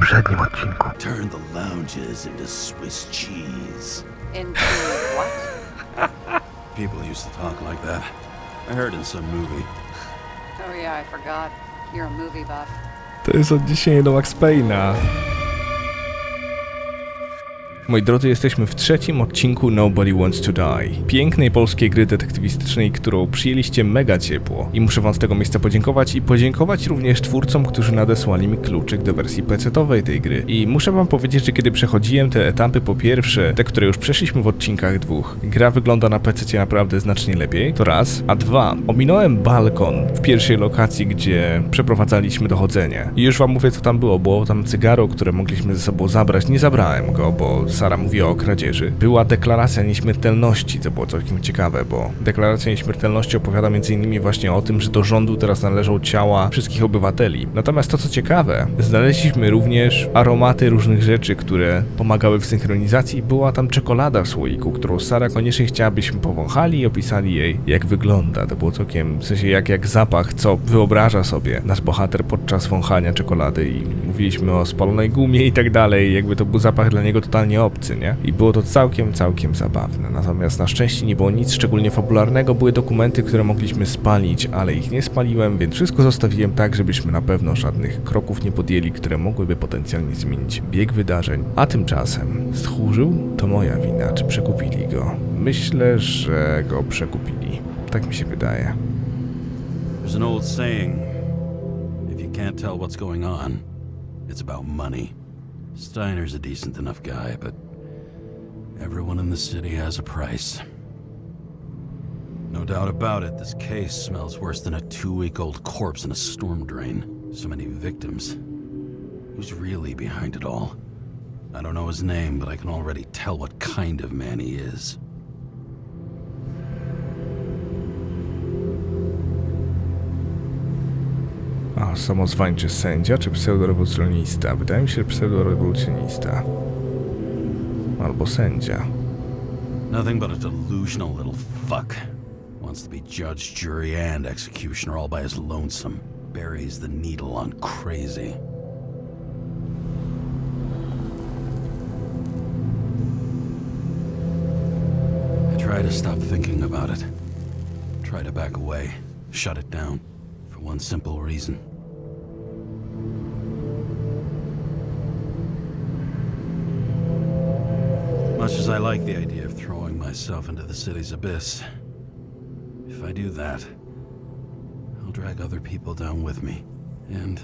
poprzednim odcinku. Turn the lounges into Swiss cheese. Into what? People used to talk like that. I heard in some movie. Oh yeah, I forgot. You're a movie buff. To jest odniesienie do Max Payne'a. Moi drodzy, jesteśmy w trzecim odcinku Nobody Wants to Die. Pięknej polskiej gry detektywistycznej, którą przyjęliście mega ciepło. I muszę wam z tego miejsca podziękować i podziękować również twórcom, którzy nadesłali mi kluczyk do wersji PC-towej tej gry. I muszę wam powiedzieć, że kiedy przechodziłem te etapy, po pierwsze, te, które już przeszliśmy w odcinkach dwóch, gra wygląda na PC-cie naprawdę znacznie lepiej, to raz, a dwa, ominąłem balkon w pierwszej lokacji, gdzie przeprowadzaliśmy dochodzenie. I już wam mówię, co tam było. Było tam cygaro, które mogliśmy ze sobą zabrać. Nie zabrałem go, bo Sara mówiła o kradzieży. Była deklaracja nieśmiertelności, co było całkiem ciekawe, bo deklaracja nieśmiertelności opowiada m.in. właśnie o tym, że do rządu teraz należą ciała wszystkich obywateli. Natomiast to, co ciekawe, znaleźliśmy również aromaty różnych rzeczy, które pomagały w synchronizacji. Była tam czekolada w słoiku, którą Sara koniecznie chciała, byśmy powąchali i opisali jej, jak wygląda. To było całkiem, w sensie jak zapach, co wyobraża sobie nasz bohater podczas wąchania czekolady i mówiliśmy o spalonej gumie i tak dalej, jakby to był zapach dla niego totalnie obcy, nie? I było to całkiem zabawne. Natomiast na szczęście nie było nic szczególnie fabularnego, były dokumenty, które mogliśmy spalić, ale ich nie spaliłem, więc wszystko zostawiłem tak, żebyśmy na pewno żadnych kroków nie podjęli, które mogłyby potencjalnie zmienić bieg wydarzeń. A tymczasem stchórzył? To moja wina. Czy przekupili go? Myślę, że go przekupili. Tak mi się wydaje. There's an old saying. If you can't tell what's going on, it's about money. Steiner's a decent enough guy, but everyone in the city has a price. No doubt about it, this case smells worse than a 2-week-old corpse in a storm drain. So many victims. Who's really behind it all? I don't know his name, but I can already tell what kind of man he is. A, samozwańczy sędzia czy pseudorewolucjonista? Wydaje mi się, że pseudorewolucjonista. Albo sędzia. Nothing but a delusional little fuck. Wants to be judge, jury, and executioner all by his lonesome. Buries the needle on crazy. I try to stop thinking about it. Try to back away. Shut it down. For one simple reason. Much as I like the idea of throwing myself into the city's abyss, if I do that, I'll drag other people down with me. And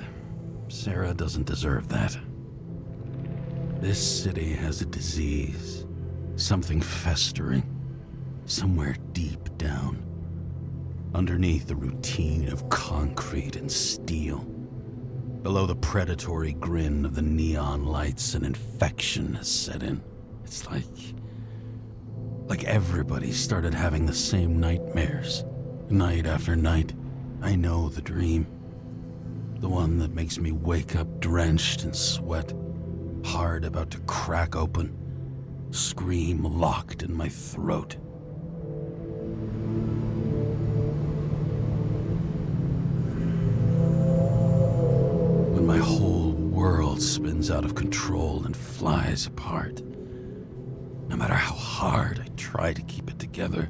Sarah doesn't deserve that. This city has a disease. Something festering. Somewhere deep down. Underneath the routine of concrete and steel. Below the predatory grin of the neon lights, an infection has set in. It's like everybody started having the same nightmares. Night after night. I know the dream. The one that makes me wake up drenched in sweat. Heart about to crack open. Scream locked in my throat. When my whole world spins out of control and flies apart. No matter how hard I try to keep it together.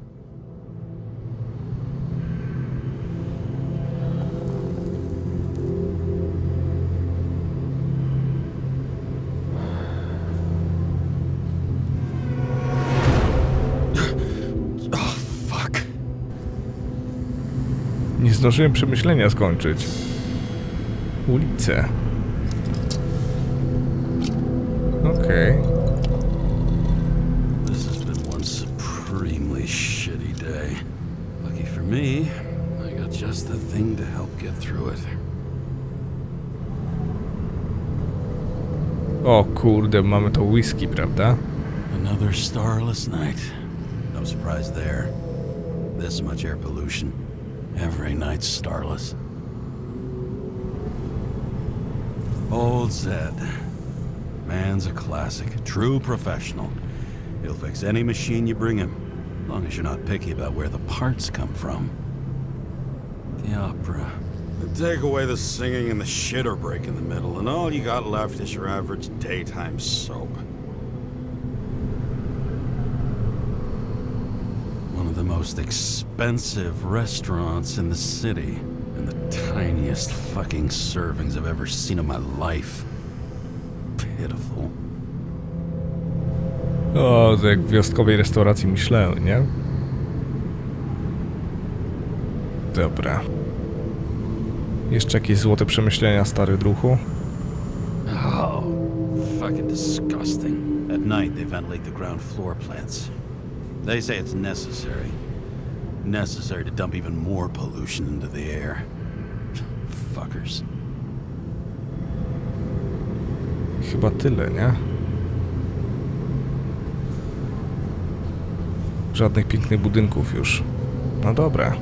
Oh, fuck. Nie zdążyłem przemyślenia skończyć. Ulice. Okej. This has been one supremely shitty day. Lucky for me, I got just the thing to help get through it. O kurde, mamy to whisky, prawda? Another starless night. No surprise there. This much air pollution. Every night's starless. Old Zed. Man's a classic. True professional. He'll fix any machine you bring him, as long as you're not picky about where the parts come from. The opera. Take away the singing and the shitter break in the middle, and all you got left is your average daytime soap. One of the most expensive restaurants in the city, and the tiniest fucking servings I've ever seen in my life. Pitiful. O, to jak w gwiazdkowej restauracji Michelin, nie? Dobra. Jeszcze jakieś złote przemyślenia, stary druhu? Oh, fucking disgusting. At night they ventilate the ground floor plants. They say it's necessary. Necessary to dump even more pollution into the air. Fuckers. Chyba tyle, nie? Żadnych pięknych budynków już. No dobra.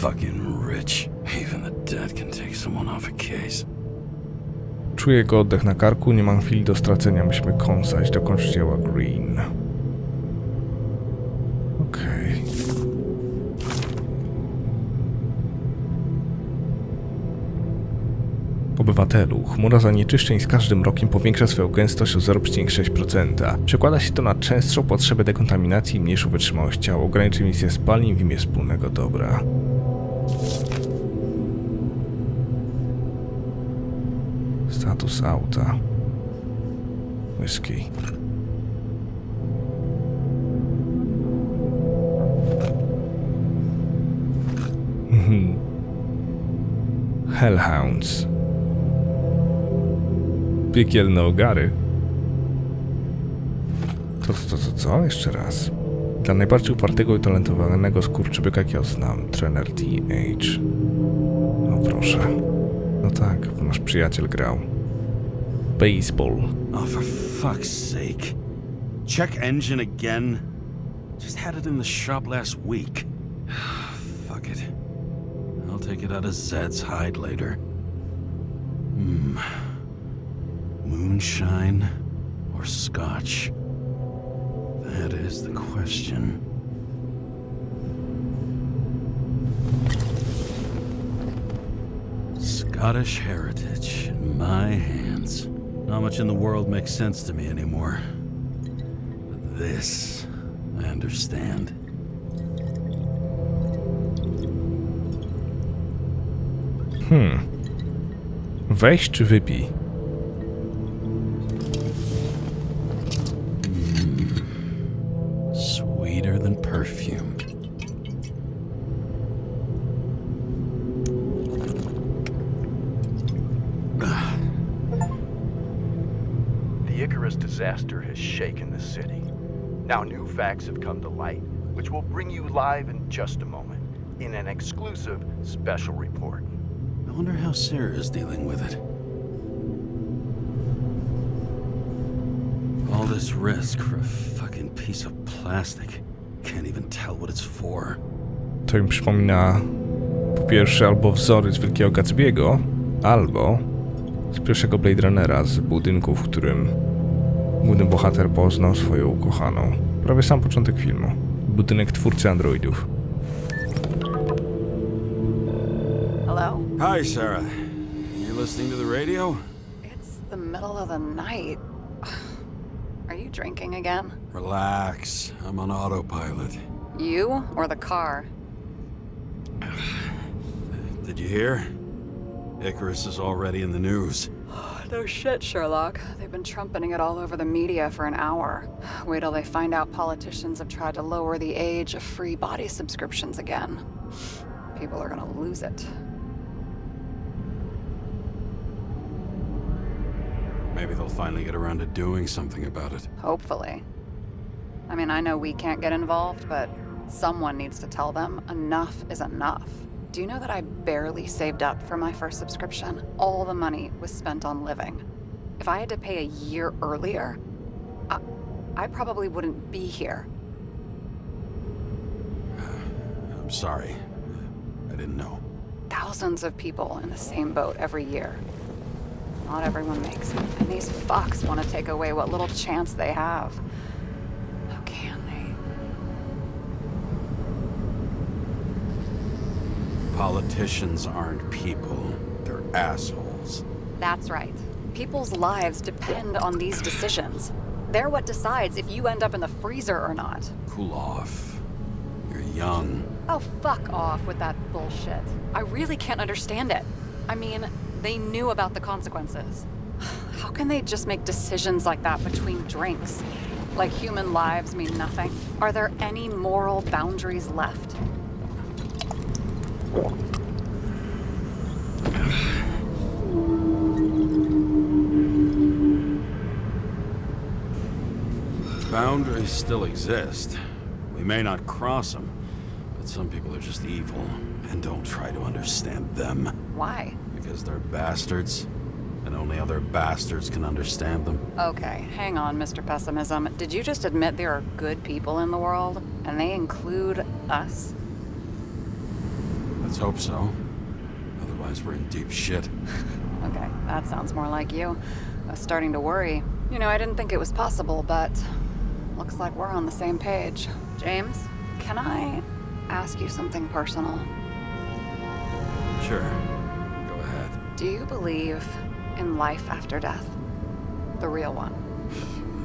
Fucking rich. Even the dead can take someone off a case. Czuję jego oddech na karku, nie mam chwili do stracenia, musimy kąsać, dokończyć dzieła Green. Okej. Obywatelu, chmura zanieczyszczeń z każdym rokiem powiększa swoją gęstość o 0,6%. Przekłada się to na częstszą potrzebę dekontaminacji i mniejszą wytrzymałość ciała, ograniczy emisję spalin w imię wspólnego dobra. Status auta. Whisky. Hellhounds. Piekielne ogary. Co? Jeszcze raz. Dla najbardziej upartego i talentowanego skurczybyka, jak ja znam, trener TH. No proszę. No tak, nasz przyjaciel grał. Baseball. Oh, for fuck's sake. Check engine again? Just had it in the shop last week. Fuck it. I'll take it out of Zed's hide later. Moonshine or scotch? That is the question. Scottish heritage in my hands. Not much in the world makes sense to me anymore. But this, I understand. Weź czy wypij? Sweeter than perfume. The Icarus disaster has shaken the city. Now new facts have come to light, which will bring you live in just a moment, in an exclusive special report. I wonder how Sarah is dealing with it. All this risk for a fucking piece of plastic. Can't even tell what it's for. To mi przypomina po pierwsze albo wzory z Wielkiego Gatsby'ego, albo z pierwszego Blade Runnera, z budynku, w którym główny bohater poznał swoją ukochaną. Prawie sam początek filmu. Budynek twórcy androidów. Hello? Hi, Sarah. You listening to the radio? It's the middle of the night. Are you drinking again? Relax. I'm on autopilot. You or the car? Did you hear? Icarus is already in the news. No shit, Sherlock. They've been trumpeting it all over the media for an hour. Wait till they find out politicians have tried to lower the age of free body subscriptions again. People are gonna lose it. Maybe they'll finally get around to doing something about it. Hopefully. I mean, I know we can't get involved, but someone needs to tell them enough is enough. Do you know that I barely saved up for my first subscription? All the money was spent on living. If I had to pay a year earlier, I probably wouldn't be here. I'm sorry. I didn't know. Thousands of people in the same boat every year. Not everyone makes it, and these fucks want to take away what little chance they have. How can they? Politicians aren't people. They're assholes. That's right. People's lives depend on these decisions. They're what decides if you end up in the freezer or not. Cool off. You're young. Oh, fuck off with that bullshit. I really can't understand it. I mean, they knew about the consequences. How can they just make decisions like that between drinks? Like human lives mean nothing? Are there any moral boundaries left? Boundaries still exist. We may not cross them, but some people are just evil, and don't try to understand them. Why? Because they're bastards, and only other bastards can understand them. Okay, hang on, Mr. Pessimism. Did you just admit there are good people in the world? And they include us? Let's hope so. Otherwise, we're in deep shit. Okay, that sounds more like you. I was starting to worry. You know, I didn't think it was possible, but looks like we're on the same page. James, can I ask you something personal? Sure. Go ahead. Do you believe in life after death? The real one?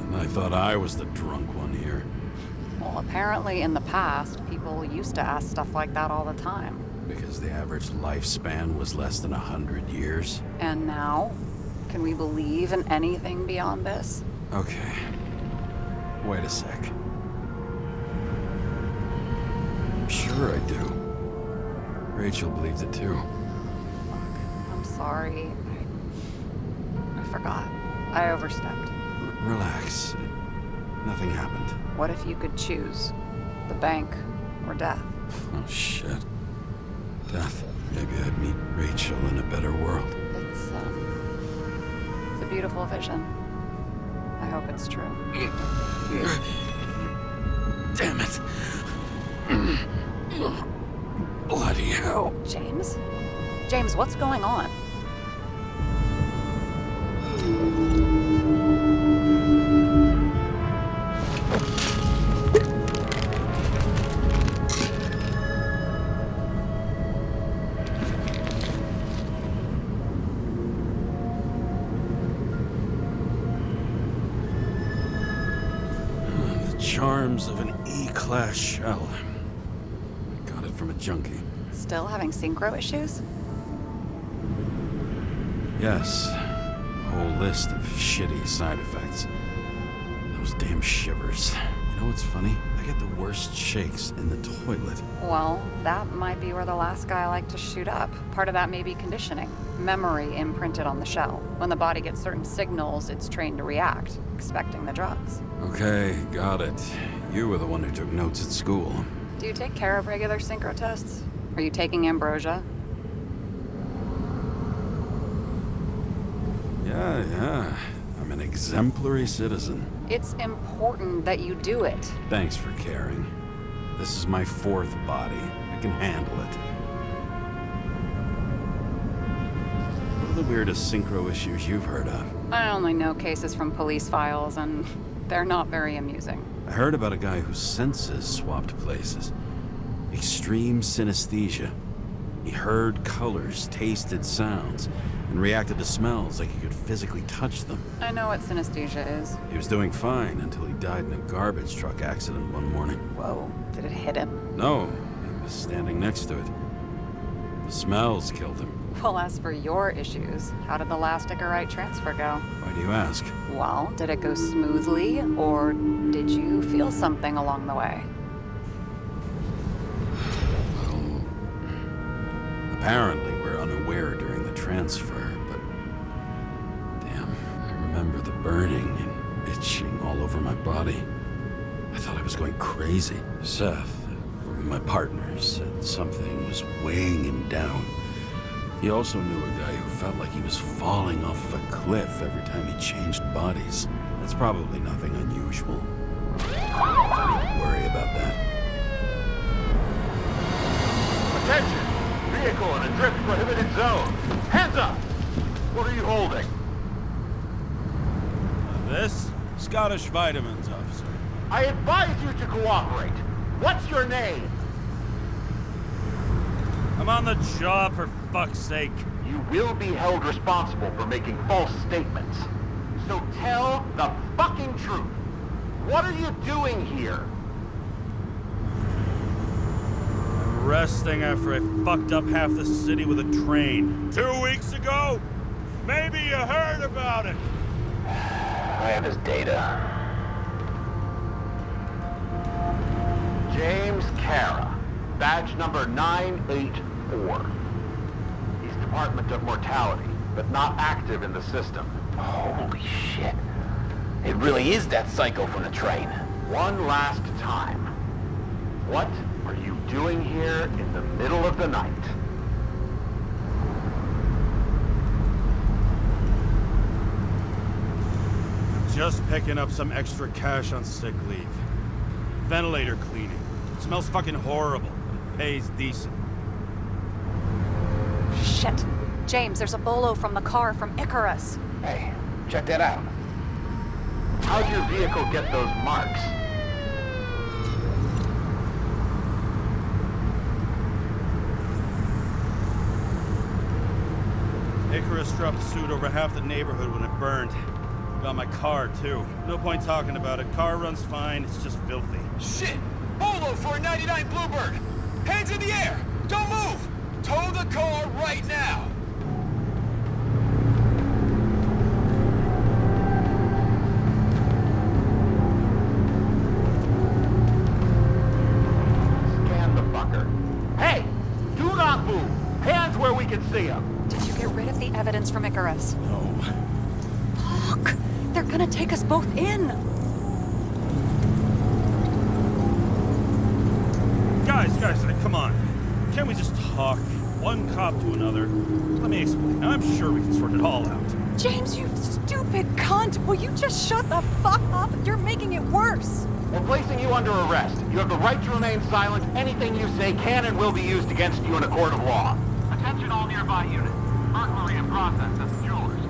And I thought I was the drunk one here. Well, apparently in the past, people used to ask stuff like that all the time. Because the average lifespan was less than 100 years. And now? Can we believe in anything beyond this? Okay. Wait a sec. Sure I do. Rachel believed it too. I'm sorry. I forgot. I overstepped. Relax. Nothing happened. What if you could choose? The bank or death? Oh shit. Death. Maybe I'd meet Rachel in a better world. It's a beautiful vision. I hope it's true. Damn it. Bloody hell. James? James, what's going on? Charms of an E-class shell. I got it from a junkie. Still having synchro issues? Yes. A whole list of shitty side effects. Those damn shivers. You know what's funny? I get the worst shakes in the toilet. Well, that might be where the last guy liked to shoot up. Part of that may be conditioning. Memory imprinted on the shell. When the body gets certain signals, it's trained to react, expecting the drugs. Okay, got it. You were the one who took notes at school. Do you take care of regular synchro tests? Are you taking ambrosia? Yeah. I'm an exemplary citizen. It's important that you do it. Thanks for caring. This is my fourth body. I can handle it. What are the weirdest synchro issues you've heard of? I only know cases from police files, and they're not very amusing. I heard about a guy whose senses swapped places. Extreme synesthesia. He heard colors, tasted sounds, and reacted to smells like he could physically touch them. I know what synesthesia is. He was doing fine until he died in a garbage truck accident one morning. Whoa, did it hit him? No, he was standing next to it. The smells killed him. Well, as for your issues, how did the last Icarite transfer go? Why do you ask? Well, did it go smoothly, or did you feel something along the way? Well, apparently we're unaware during the transfer, but... Damn, I remember the burning and itching all over my body. I thought I was going crazy. Seth, my partner, said something was weighing him down. He also knew a guy who felt like he was falling off of a cliff every time he changed bodies. That's probably nothing unusual. I need to worry about that. Attention! Vehicle in a drift prohibited zone. Hands up! What are you holding? This? Scottish Vitamins, officer. I advise you to cooperate. What's your name? I'm on the job, for fuck's sake. You will be held responsible for making false statements. So tell the fucking truth. What are you doing here? I'm resting after I fucked up half the city with a train. 2 weeks ago? Maybe you heard about it. I have his data. James Cara, badge number 984. He's Department of Mortality, but not active in the system. Holy shit. It really is that psycho from the train. One last time. What are you doing here in the middle of the night? Just picking up some extra cash on sick leave. Ventilator cleaning. Smells fucking horrible, but it pays decent. Shit. James, there's a bolo from the car from Icarus. Hey, check that out. How'd your vehicle get those marks? Icarus dropped soot over half the neighborhood when it burned. Got my car, too. No point talking about it. Car runs fine, it's just filthy. Shit! Bolo for a 99 Bluebird! Hands in the air! Don't move! Tow the car right now! Scan the fucker. Hey! Do not move! Hands where we can see them! Did you get rid of the evidence from Icarus? No. Fuck! They're gonna take us both in! Guys, come on. Can't we just talk? One cop to another. Let me explain. I'm sure we can sort it all out. James, you stupid cunt! Will you just shut the fuck up? You're making it worse! We're placing you under arrest. You have the right to remain silent. Anything you say can and will be used against you in a court of law. Attention all nearby units. Burglary in process at the jewelers.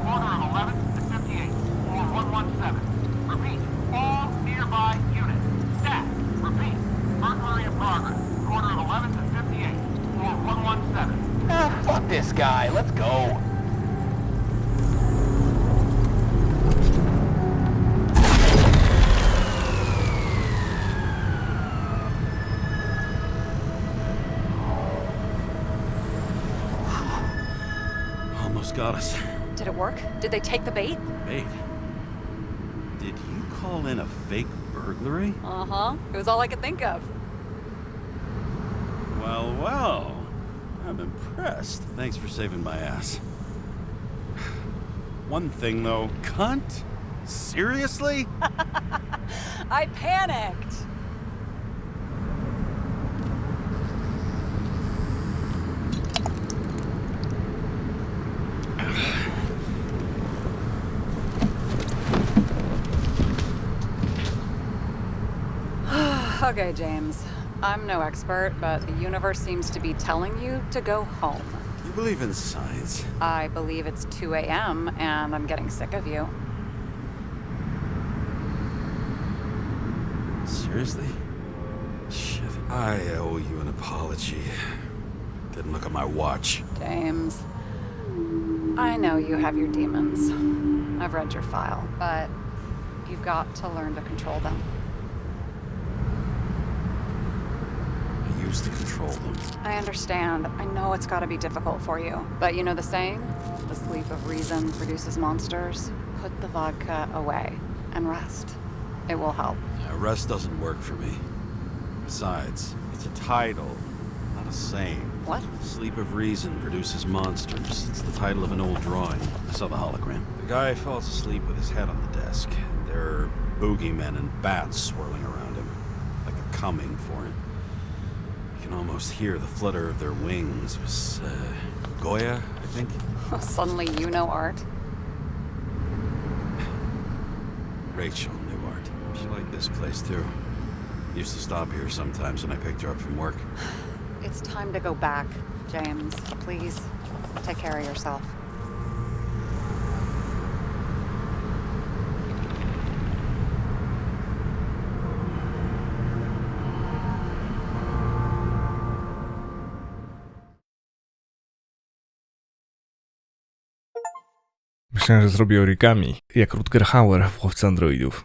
Corner of 11th and 58, or 117. Repeat, all nearby units. Staff, repeat, burglary in progress. Corner of 11th and 58, or 117. Ah, fuck this guy. Let's go. Almost got us. Did it work? Did they take the bait? Bait? Did you call in a fake burglary? Uh-huh. It was all I could think of. Well. I'm impressed. Thanks for saving my ass. One thing, though. Cunt? Seriously? I panicked! Okay, James. I'm no expert, but the universe seems to be telling you to go home. You believe in science? I believe it's 2 a.m. and I'm getting sick of you. Seriously? Shit. I owe you an apology. Didn't look at my watch. James, I know you have your demons. I've read your file, but you've got to learn to control them. I used to control them. I understand. I know it's got to be difficult for you. But you know the saying? The sleep of reason produces monsters. Put the vodka away and rest. It will help. Yeah, rest doesn't work for me. Besides, it's a title, not a saying. What? Sleep of Reason produces monsters. It's the title of an old drawing. I saw the hologram. The guy falls asleep with his head on the desk. There are boogeymen and bats swirling around him, like they're coming for him. You can almost hear the flutter of their wings. It was, Goya, I think? Suddenly you know art. Rachel knew art. She liked this place too. Used to stop here sometimes when I picked her up from work. It's time to go back, James. Please, take care of yourself. Myślałem, że zrobię origami, jak Rutger Hauer w Łowcy Androidów.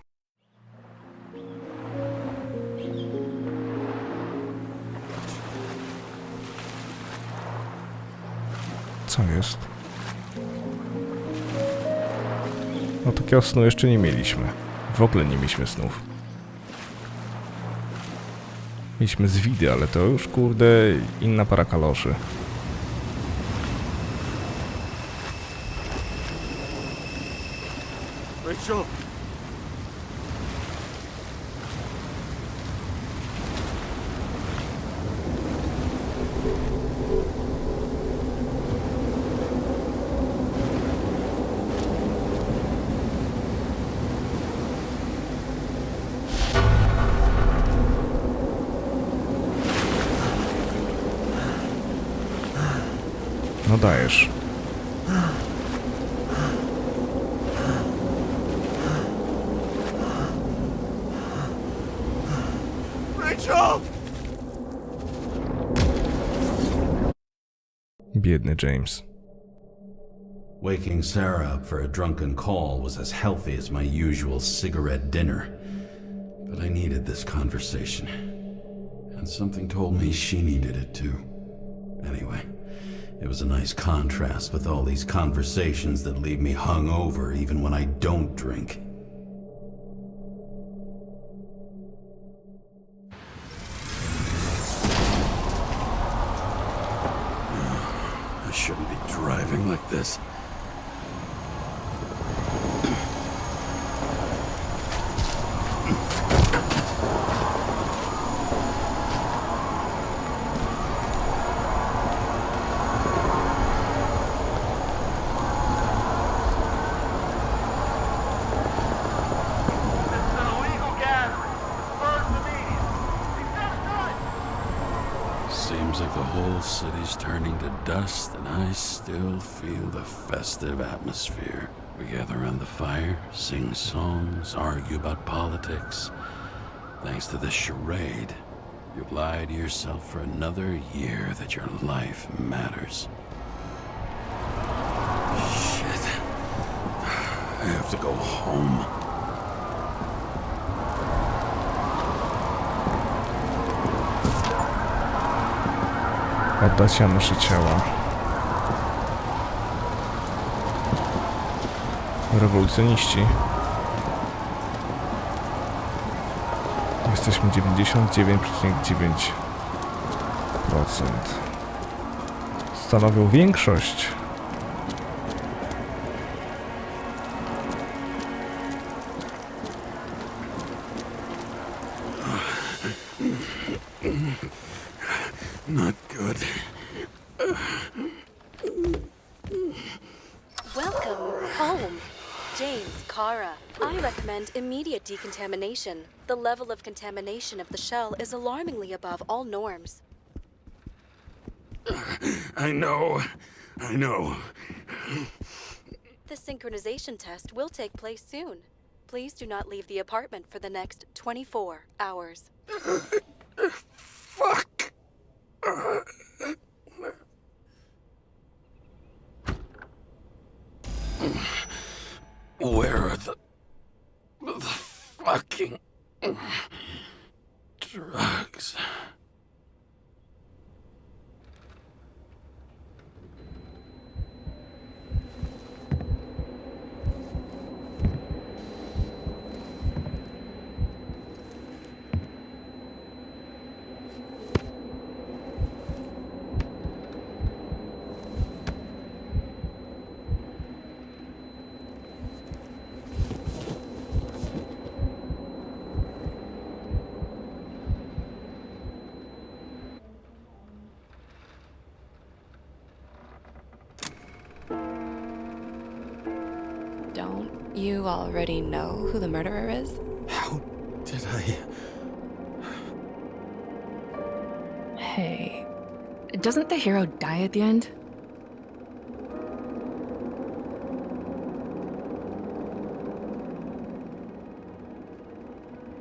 Co jest? No takiego snu jeszcze nie mieliśmy. W ogóle nie mieliśmy snów. Mieliśmy zwidy, ale to już kurde inna para kaloszy. Rachel! No dajesz. Rachel! Biedny James. Waking Sarah up for a drunken call was as healthy as my usual cigarette dinner. But I needed this conversation. And something told me she needed it too. Anyway, it was a nice contrast with all these conversations that leave me hungover even when I don't drink. I shouldn't be driving like this. Seems like the whole city's turning to dust, and I still feel the festive atmosphere. We gather around the fire, sing songs, argue about politics. Thanks to this charade, you lie to yourself for another year that your life matters. Shit. I have to go home. Oddać nasze ciała. Rewolucjoniści. Jesteśmy 99,9%. Stanowią większość. Not good. Welcome home. James, Kara. I recommend immediate decontamination. The level of contamination of the shell is alarmingly above all norms. I know. The synchronization test will take place soon. Please do not leave the apartment for the next 24 hours. Fuck! Where are the fucking drugs? Don't you already know who the murderer is? How Did I... Hey, doesn't the hero die at the end?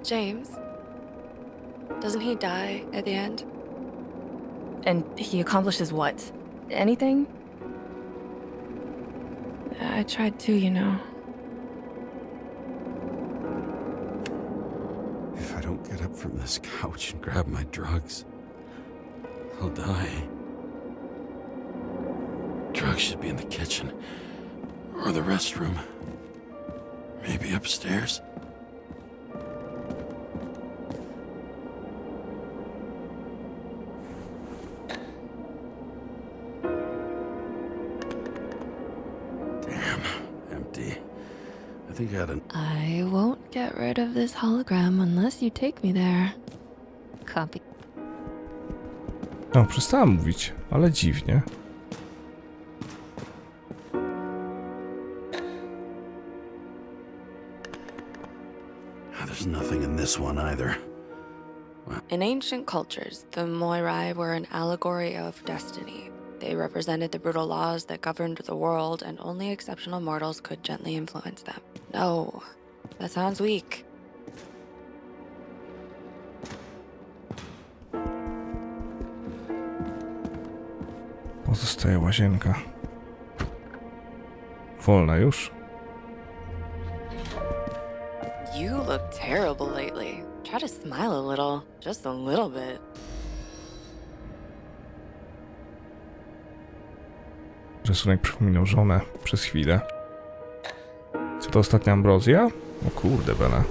James, doesn't he die at the end? And he accomplishes what? Anything? I tried to, you know. If I don't get up from this couch and grab my drugs, I'll die. Drugs should be in the kitchen. Or the restroom. Maybe upstairs. Damn, empty. I think I had an... I won't get rid of this hologram unless you take me there. Copy. No, przestałem mówić, ale dziwnie. There's nothing in this one either. In ancient cultures, the Moirai were an allegory of destiny. They represented the brutal laws that governed the world, and only exceptional mortals could gently influence them. No, that sounds weak. Pozostaje łazienka. Wolna już? You look terrible lately. Try to smile a little, just a little bit. Rysunek przypominał żonę przez chwilę. Co to ostatnia ambrozja? O kurde, bele.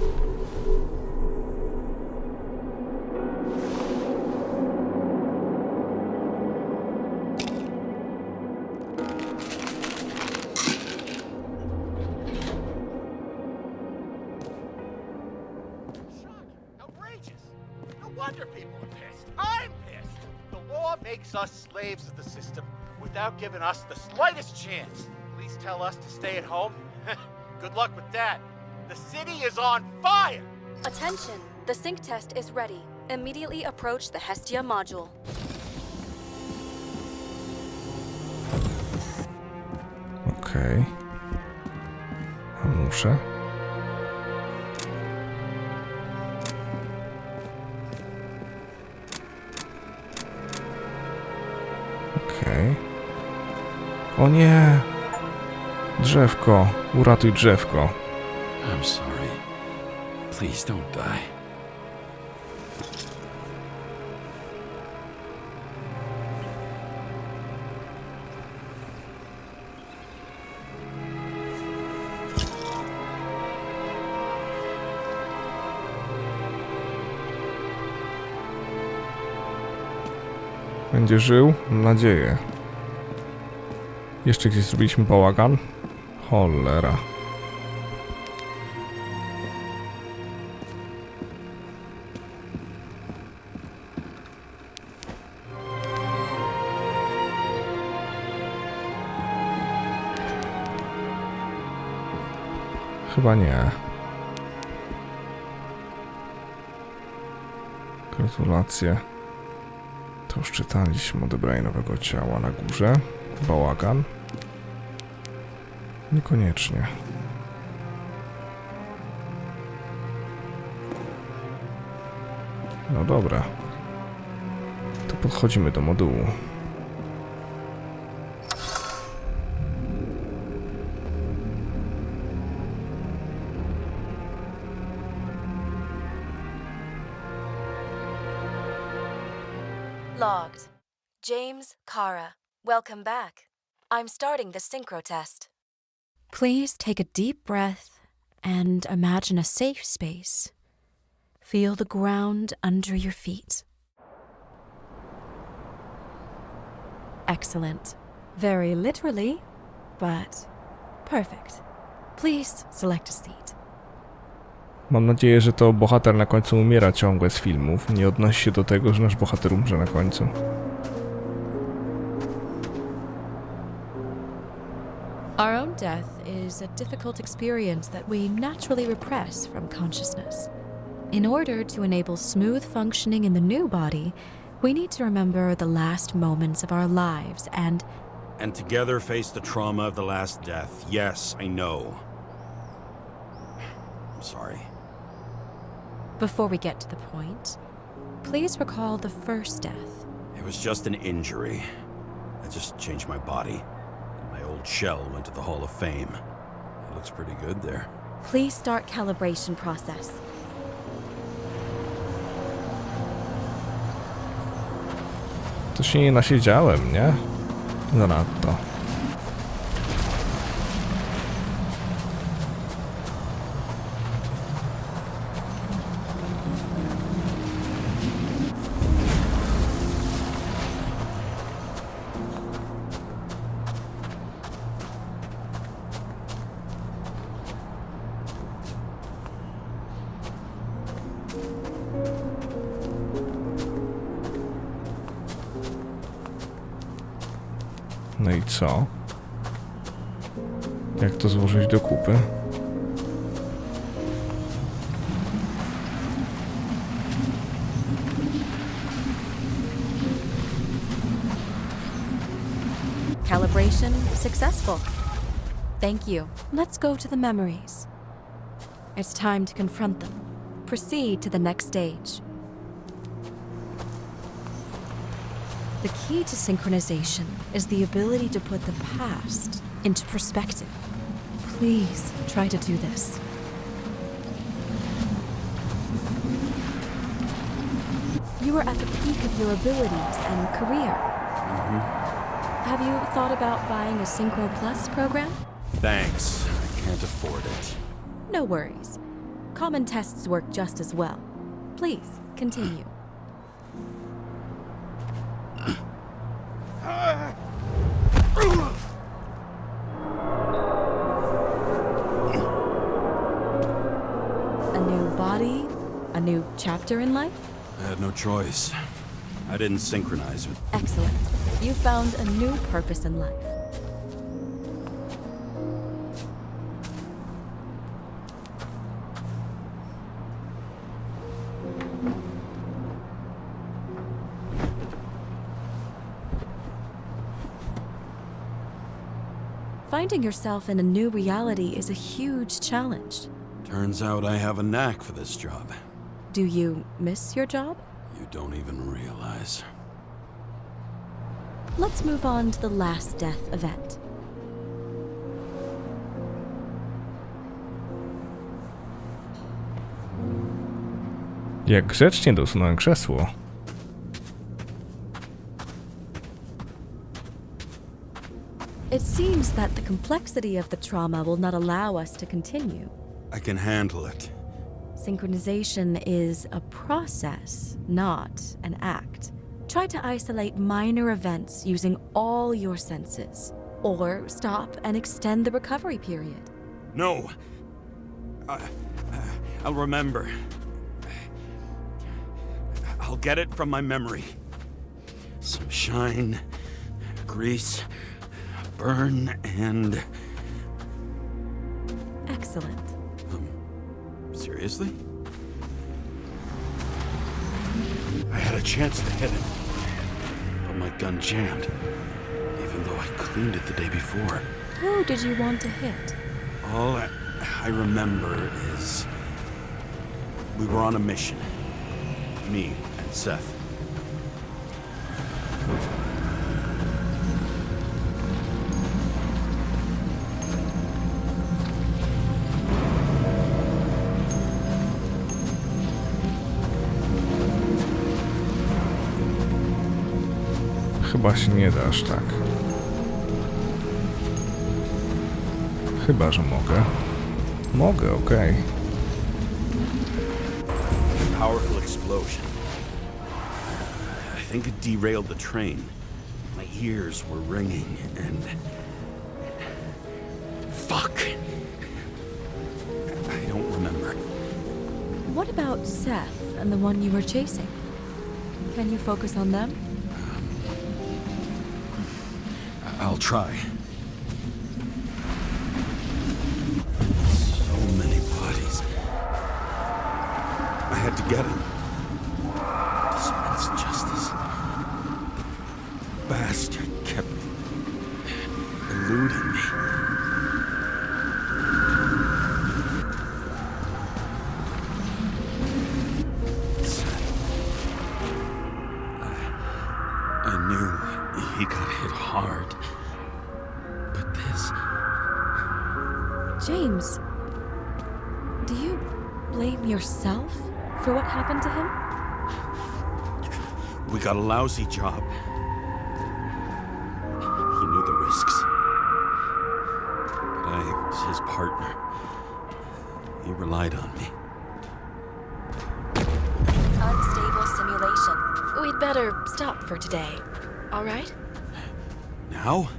Makes us slaves of the system without giving us the slightest chance. Please tell us to stay at home. Good luck with that. The city is on fire! Attention! The sync test is ready. Immediately approach the Hestia module. Okej. A muszę. Okej. O nie! Drzewko. Uratuj drzewko. I'm sorry. Please don't die. Będzie żył? Mam nadzieję. Jeszcze gdzieś zrobiliśmy bałagan? Cholera. Chyba nie. Gratulacje. To już czytaliśmy, odebranie nowego ciała na górze. Bałagan. Niekoniecznie. No dobra. To podchodzimy do modułu. Logged. James, Kara, welcome back. I'm starting the synchro test. Please take a deep breath and imagine a safe space. Feel the ground under your feet. Excellent. Very literally, but perfect. Please select a seat. Mam nadzieję, że to bohater na końcu umiera ciągle z filmów. Nie odnosi się do tego, że nasz bohater umrze na końcu. Our own death is a difficult experience that we naturally repress from consciousness. In order to enable smooth functioning in the new body, we need to remember the last moments of our lives and together face the trauma of the last death. Yes, I know. I'm sorry. before we get to the point, please recall the first death. It was just an injury. I just changed my body. And my old shell went to the Hall of Fame. It looks pretty good there. Please start calibration process. To się nie nasiedziałem, nie? Zanadto. No i co? Jak to złożyć do kupy? Calibration successful. Thank you. Let's go to the memories. It's time to confront them. Proceed to the next stage. The key to synchronization is the ability to put the past into perspective. Please try to do this. You are at the peak of your abilities and career. Have you thought about buying a Synchro Plus program? Thanks. I can't afford it. No worries. Common tests work just as well. Please, continue. A new body? A new chapter in life? I had no choice. I didn't synchronize with... Excellent. You found a new purpose in life. Finding yourself in a new reality is a huge challenge. Turns out I have a knack for this job. Do you miss your job? You don't even realize. Let's move on to the last death event. Jak grzecznie dosunąłem krzesło. It seems that the complexity of the trauma will not allow us to continue. I can handle it. Synchronization is a process, not an act. Try to isolate minor events using all your senses, or stop and extend the recovery period. No. I'll remember. I'll get it from my memory. Some shine, grease, burn, and... Excellent. Seriously? I had a chance to hit it, but my gun jammed, even though I cleaned it the day before. Who did you want to hit? All I remember is we were on a mission. Me and Seth. Chyba się nie da aż tak. Chyba, że mogę. Mogę, okej. Powerful explosion. I think it derailed the train. My ears were ringing and... Fuck! I don't remember. What about Seth and the one you were chasing? Can you focus on them? I'll try. So many bodies. I had had to get him. Dispense justice. The bastard kept eluding me. I knew he got hit hard. But this... James, do you blame yourself for what happened to him? We got a lousy job. He knew the risks. But I was his partner. He relied on me. Unstable simulation. We'd better stop for today. All right? Now?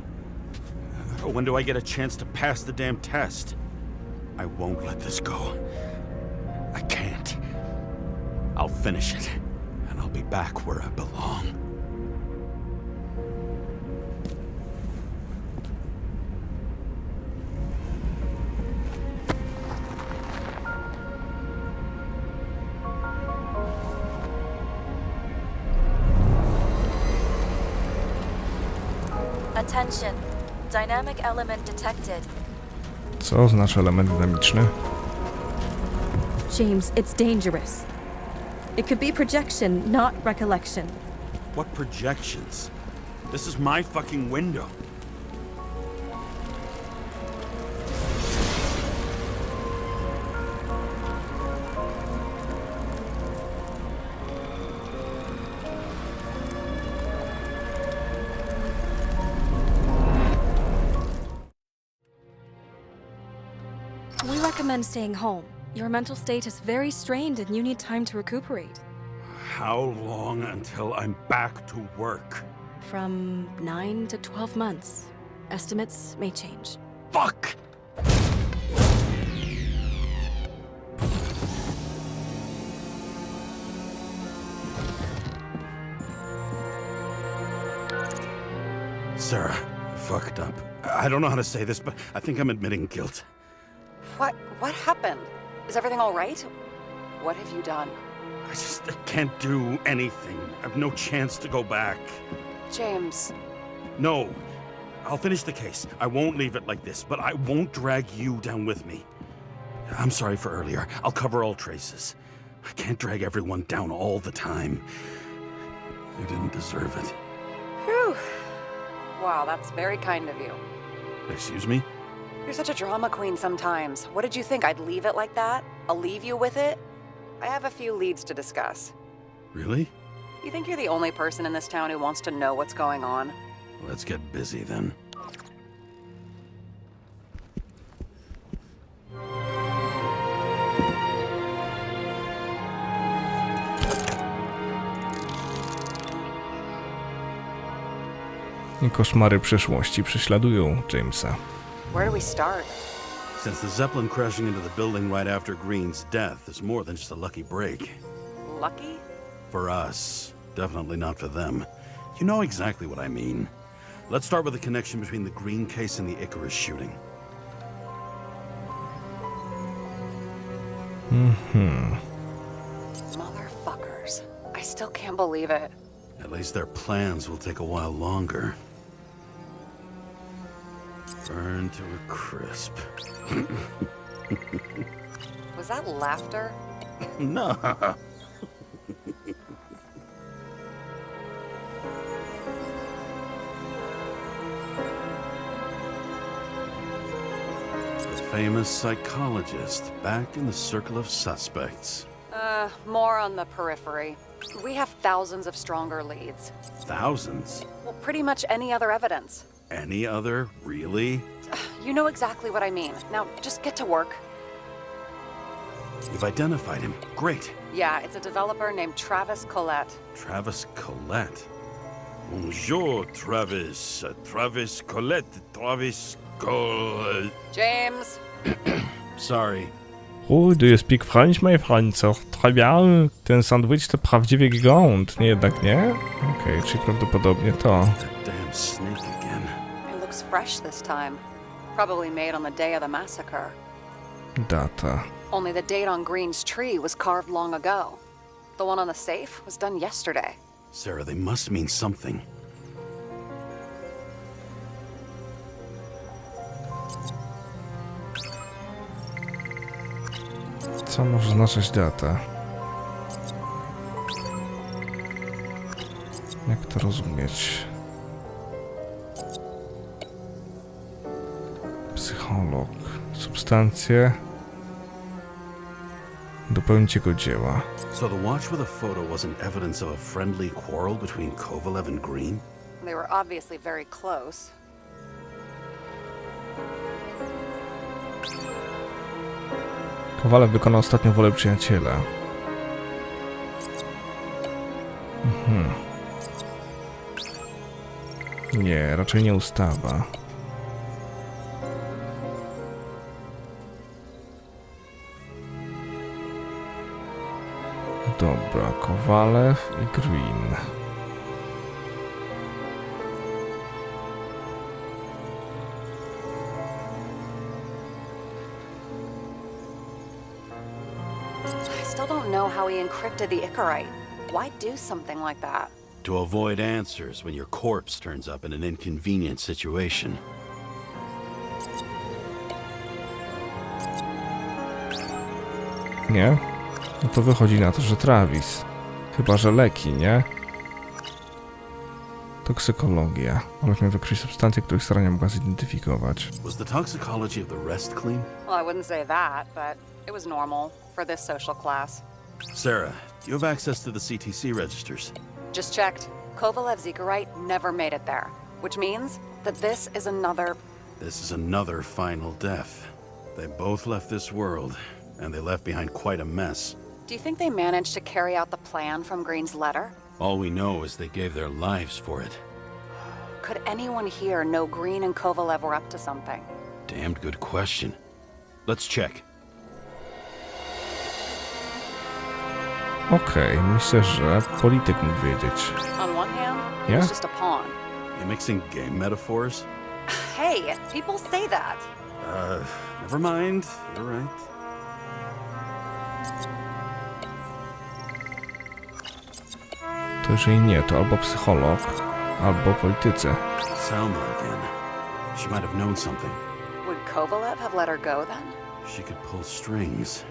When do I get a chance to pass the damn test? I won't let this go. I can't. I'll finish it, and I'll be back where I belong. Attention. Dynamic element detected. Co oznacza element dynamiczny? James, it's dangerous. It could be projection, not recollection. What projections? This is my fucking window. We recommend staying home. Your mental state is very strained and you need time to recuperate. How long until I'm back to work? From 9 to 12 months. Estimates may change. Fuck! Sarah, I fucked up. I don't know how to say this, but I think I'm admitting guilt. What happened? Is everything all right? What have you done? I can't do anything. I have no chance to go back. James. No. I'll finish the case. I won't leave it like this, but I won't drag you down with me. I'm sorry for earlier. I'll cover all traces. I can't drag everyone down all the time. You didn't deserve it. Whew. Wow, that's very kind of you. Excuse me? You're such a drama queen sometimes. What did you think, I'd leave it like that? I'll leave you with it? I have a few leads to discuss. Really? You think you're the only person in this town who wants to know what's going on? Let's get busy then. I koszmary przeszłości prześladują Jamesa. Where do we start? Since the Zeppelin crashing into the building right after Green's death is more than just a lucky break. Lucky? For us. Definitely not for them. You know exactly what I mean. Let's start with the connection between the Green case and the Icarus shooting. Motherfuckers. I still can't believe it. At least their plans will take a while longer. Burn to a crisp. Was that laughter? No. The famous psychologist back in the circle of suspects. More on the periphery. We have thousands of stronger leads. Thousands? Well, pretty much any other evidence. Any other? Really? You know exactly what I mean. Now, just get to work. You've identified him. Great. Yeah, it's a developer named Travis Collette. Travis Collette. Bonjour, Travis. Travis Collette. Travis Collette. James. Sorry. Oh, do you speak French, my friend? Co? Très bien. Ten sandwich to prawdziwy gigant. Nie, jednak nie? Okej, czyli prawdopodobnie to. That damn snake again. It looks fresh this time. Probably made on the day of the massacre. Data. Only the date on Green's tree was carved long ago. The one on the safe was done yesterday. Sarah, they must mean something. Co może znaczyć data? Jak to rozumieć? Psycholog. Substancje. Dopełnić jego dzieła. So the watch with a photo wasn't evidence of a friendly quarrel between Kovalev and Green? They were obviously very close. Kowalew wykonał ostatnią wolę przyjaciela. Nie, raczej nie ustawa. Dobra, Kowalew i Green. I still don't know how he encrypted the Icarite. Why do something like that? To avoid answers when your corpse turns up in an inconvenient situation. Nie? No to wychodzi na to, że Travis. Chyba, że leki, nie? Toksykologia. Olek miał wykryć substancje, których starania mogła zidentyfikować. Was the toxicology of the rest clean? Well, I wouldn't say that, but it was normal for this social class. Sarah, do you have access to the CTC registers? Just checked. Kovalev's Icarite never made it there, which means that this is another... This is another final death. They both left this world, and they left behind quite a mess. Do you think they managed to carry out the plan from Green's letter? All we know is they gave their lives for it. Could anyone here know Green and Kovalev were up to something? Damned good question. Let's check. Okej, myślę, że polityk mógł wiedzieć. On one hand, he Yeah? was just a pawn. You mixing game metaphors? Hey, people say that. Never mind. You're right. To jeżeli nie, to albo psycholog, albo politycy. Salma again. She might have known something. Would Kovalev have let her go then? She could pull strings.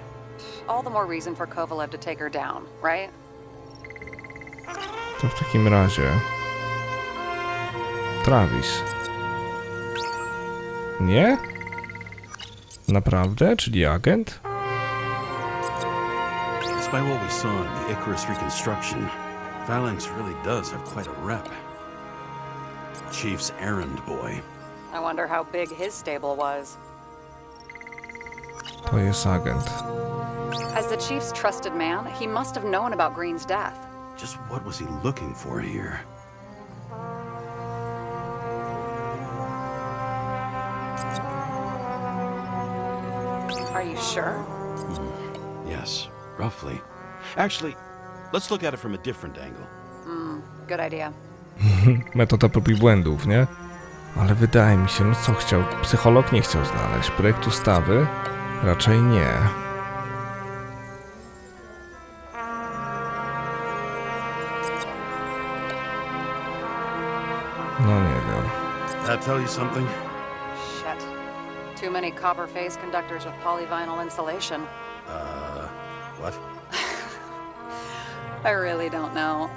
All the more reason for Kovalev to take her down, right? To w takim razie... Travis. Nie? Naprawdę? Czyli agent? Despite what we saw in the Icarus reconstruction, Phalanx really does have quite a rep. Chief's errand boy. I wonder how big his stable was. To jest agent. As the chief's trusted man, he must have known about Green's death. Just what was he looking for here? Are you sure? Yes, roughly. Actually, let's look at it from a different angle. Good idea. Metoda prób i błędów, nie? Ale wydaje mi się, no co chciał? Psycholog nie chciał znaleźć. Projekt ustawy? Raczej nie. No nie wiem. That tell you something? Shit. Too many copper phase conductors with polyvinyl insulation. What? I really don't know.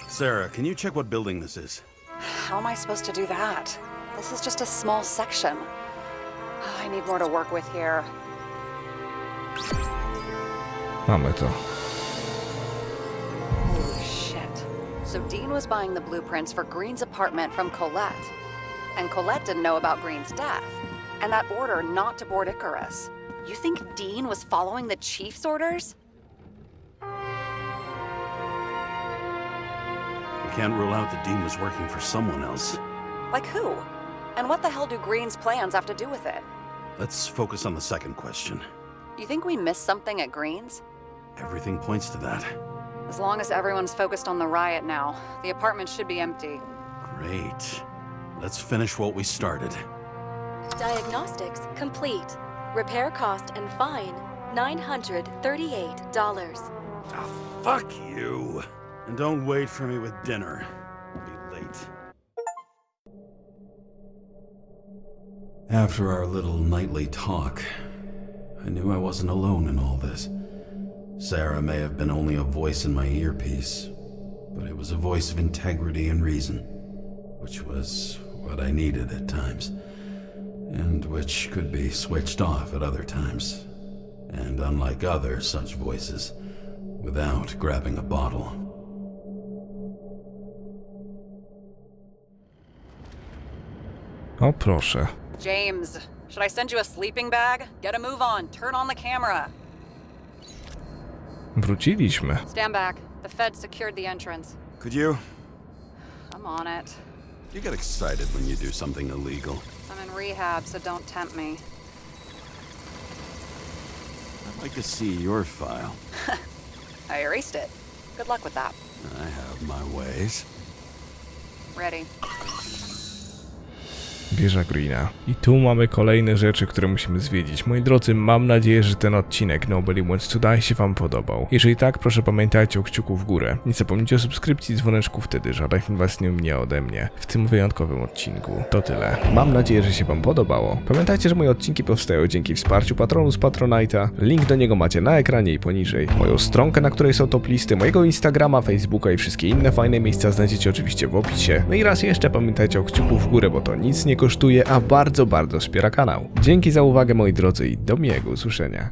Sarah, can you check what building this is? How am I supposed to do that? This is just a small section. I need more to work with here. Mamy to. Holy shit. So Dean was buying the blueprints for Green's apartment from Colette. And Colette didn't know about Green's death. And that order not to board Icarus. You think Dean was following the chief's orders? We can't rule out that Dean was working for someone else. Like who? And what the hell do Green's plans have to do with it? Let's focus on the second question. You think we missed something at Green's? Everything points to that. As long as everyone's focused on the riot now, the apartment should be empty. Great. Let's finish what we started. Diagnostics complete. Repair cost and fine $938. Fuck you. And don't wait for me with dinner. I'll be late. After our little nightly talk, I knew I wasn't alone in all this. Sarah may have been only a voice in my earpiece, but it was a voice of integrity and reason, which was what I needed at times, and which could be switched off at other times, and unlike other such voices, without grabbing a bottle. O proszę. James, should I send you a sleeping bag? Get a move on. Turn on the camera. Wróciliśmy. Stand back. The Fed secured the entrance. Could you? I'm on it. You get excited when you do something illegal. I'm in rehab, so don't tempt me. I'd like to see your file. I erased it. Good luck with that. I have my ways. Ready. Wieża Greena. I tu mamy kolejne rzeczy, które musimy zwiedzić. Moi drodzy, mam nadzieję, że ten odcinek Nobody Wants to Die się wam podobał. Jeżeli tak, proszę pamiętajcie o kciuku w górę. Nie zapomnijcie o subskrypcji, dzwoneczku, wtedy żaden film was nie ominie ode mnie w tym wyjątkowym odcinku. To tyle. Mam nadzieję, że się wam podobało. Pamiętajcie, że moje odcinki powstają dzięki wsparciu patronów z Patronite'a. Link do niego macie na ekranie i poniżej. Moją stronkę, na której są top listy, mojego Instagrama, Facebooka i wszystkie inne fajne miejsca znajdziecie oczywiście w opisie. No i raz jeszcze pamiętajcie o kciuku w górę, bo to nic nie kosztuje, a bardzo wspiera kanał. Dzięki za uwagę, moi drodzy, i do miłego usłyszenia.